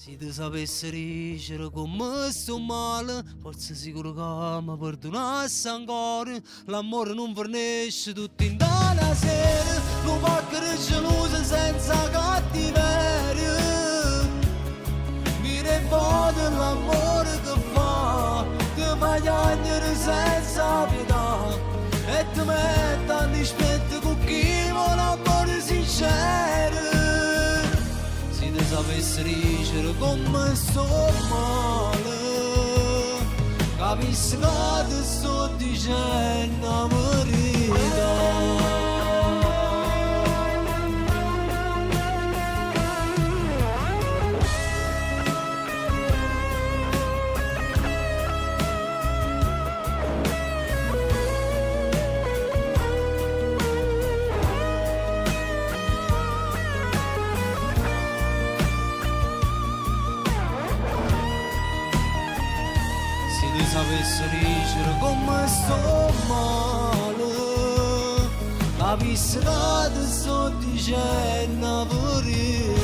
Se tu sapessi dicere come sto male, forse sicuro che mi perdonassi ancora. L'amore non fornisce tutto in una sera, non può essere geloso senza cattiveria. Mi ricordo l'amore che fa, ti fa piangere senza pietà, e ti mette a dispetto con chi vuole amore sincero. Se ti sapessi dicere come sto male, capissi che ti sto dicendo la verità. Sapessi dicere come sto male, capissi che ti sto dicendo la verità.